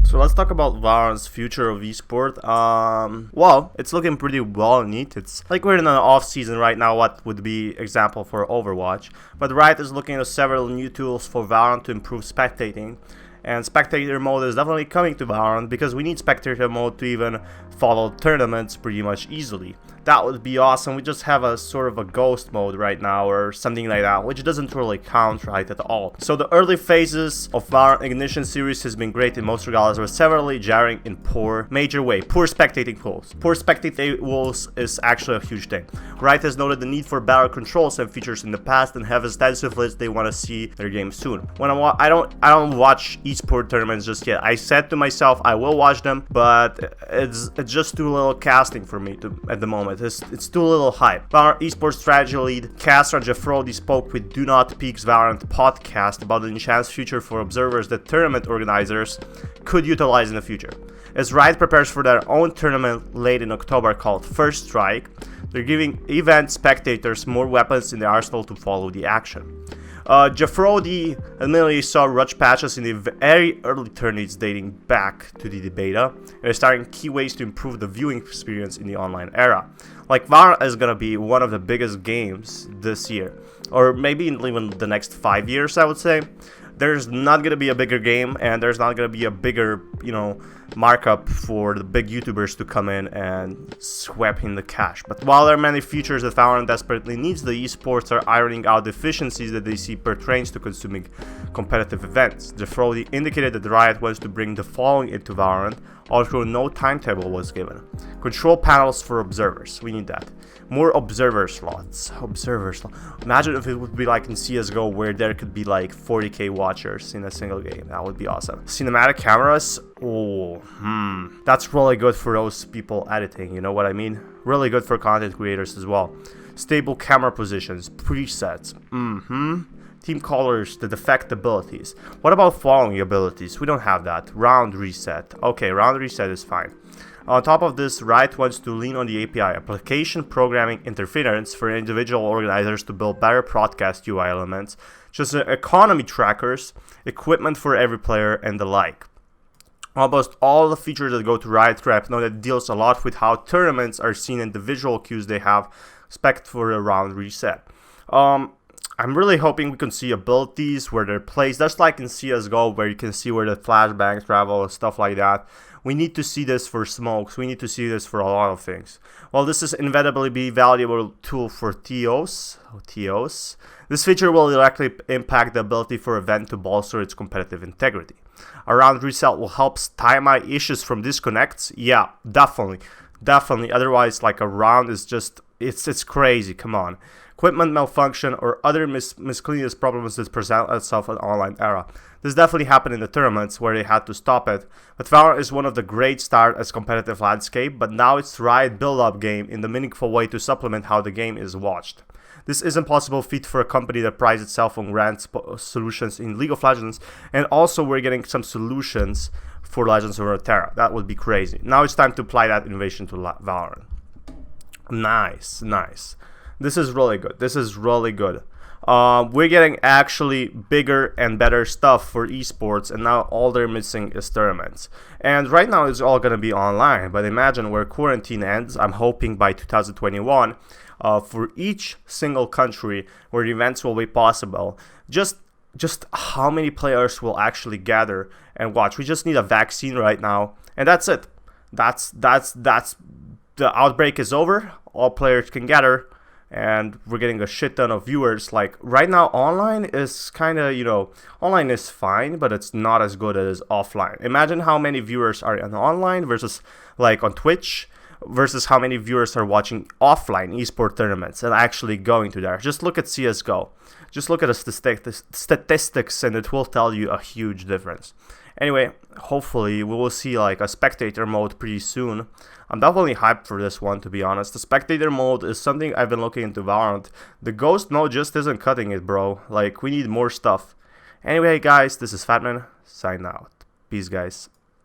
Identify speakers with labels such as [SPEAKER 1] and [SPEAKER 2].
[SPEAKER 1] So let's talk about Valorant's future of eSport. Well, it's looking pretty well neat. It's like we're in an off season right now, what would be example for Overwatch. But Riot is looking at several new tools for Valorant to improve spectating. And Spectator Mode is definitely coming to Valorant because we need Spectator Mode to even follow tournaments pretty much easily. That would be awesome. We just have a sort of a ghost mode right now or something like that, which doesn't really count right at all. So the early phases of Valorant Ignition series has been great in most regards, but severely jarring in major way. Poor spectating tools. Poor spectating tools is actually a huge thing. Riot has noted the need for better controls and features in the past and have extensive lists they want to see their game soon. When I don't watch eSport tournaments just yet. I said to myself I will watch them, but it's just too little casting for me at the moment. It's too little hype. Valorant eSports strategy lead Castra Jeffrodi spoke with Do Not Peek's Valorant podcast about the enhanced future for observers that tournament organizers could utilize in the future. As Riot prepares for their own tournament late in October called First Strike, they're giving event spectators more weapons in the arsenal to follow the action. Jeffrodi admittedly saw rush patches in the very early tournaments dating back to the beta, and is starting key ways to improve the viewing experience in the online era. Like, Valorant is gonna be one of the biggest games this year, or maybe even the next 5 years, I would say. There's not gonna be a bigger game, and there's not gonna be a bigger, markup for the big YouTubers to come in and sweep in the cash. But while there are many features that Valorant desperately needs, the esports are ironing out deficiencies that they see pertains to consuming competitive events. Jeffrodi indicated that Riot wants to bring the following into Valorant, although no timetable was given. Control panels for observers. We need that. More observer slots. Imagine if it would be like in CSGO where there could be like 40k watchers in a single game. That would be awesome. Cinematic cameras. That's really good for those people editing, you know what I mean? Really good for content creators as well. Stable camera positions. Presets. Team colors, the defect abilities. What about following abilities? We don't have that. Round reset. Okay, round reset is fine. On top of this, Riot wants to lean on the API, application programming interference, for individual organizers to build better broadcast UI elements, just economy trackers, equipment for every player, and the like. Almost all the features that go to Riot Rep know that it deals a lot with how tournaments are seen and the visual cues they have, spec for a round reset. I'm really hoping we can see abilities where they're placed, just like in CSGO where you can see where the flashbangs travel and stuff like that. We need to see this for smokes, we need to see this for a lot of things. While this is inevitably be a valuable tool for TOs, this feature will directly impact the ability for event to bolster its competitive integrity. A round reset will help stymie issues from disconnects. Yeah, definitely. Otherwise, like, a round is just, it's crazy, come on. Equipment malfunction or other miscellaneous problems that present itself in the online era. This definitely happened in the tournaments where they had to stop it, but Valorant is one of the great start as competitive landscape, but now it's Riot build-up game in the meaningful way to supplement how the game is watched. This is impossible feat for a company that prides itself on grand solutions in League of Legends, and also we're getting some solutions for Legends of Runeterra. That would be crazy. Now it's time to apply that innovation to Valorant. Nice. This is really good. We're getting actually bigger and better stuff for esports, and now all they're missing is tournaments. And right now it's all going to be online, but imagine where quarantine ends, I'm hoping by 2021, for each single country where the events will be possible. Just how many players will actually gather and watch. We just need a vaccine right now, and that's it. That's the outbreak is over, all players can gather, and we're getting a shit ton of viewers. Like, right now online is kind of, online is fine, but it's not as good as offline. Imagine how many viewers are on online versus like on Twitch, versus how many viewers are watching offline eSport tournaments and actually going to there. Just look at CSGO. Just look at the statistics and it will tell you a huge difference. Anyway, hopefully we will see like a spectator mode pretty soon. I'm definitely hyped for this one, to be honest. The spectator mode is something I've been looking into Valorant. The ghost mode just isn't cutting it, bro. Like, we need more stuff. Anyway, guys, this is Fatman, sign out. Peace, guys.